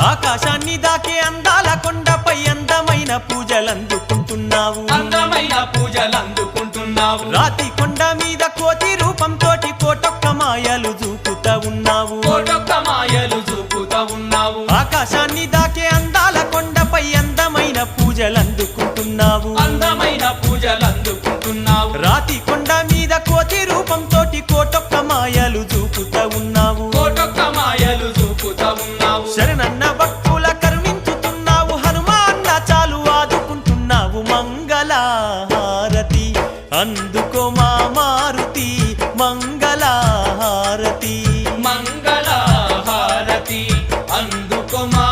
ఆకాశాన్ని దాకే అందాల కొండపై అందమైన పూజలందుకుంటున్నావు అందమైన పూజలందుకుంటున్నావు రాతి కొండ మీద కోతి రూపంతోటి కోటొక్క మాయలు చూపుతా ఉన్నావు కోటొక్క మాయలు చూపుతా ఉన్నావు ఆకాశాన్ని దాకే అందాల కొండపై అందమైన పూజలందుకుంటున్నావు అందమైన పూజలందుకుంటున్నావు రాతి కొండ మీద కోతి రూపంతోటి కోటొక్క మాయలు చూపుతా ఉన్నావు కోటొక్క మాయలు చూపుతా ఉన్నావు శరణన్న భక్తుల కరుణించుతున్నావు హనుమాన్న చాలు ఆదుకుంటున్నావు మంగళహారతి అందుకో మా మారుతి మంగళహారతి మంగళహారతి అందుకో మా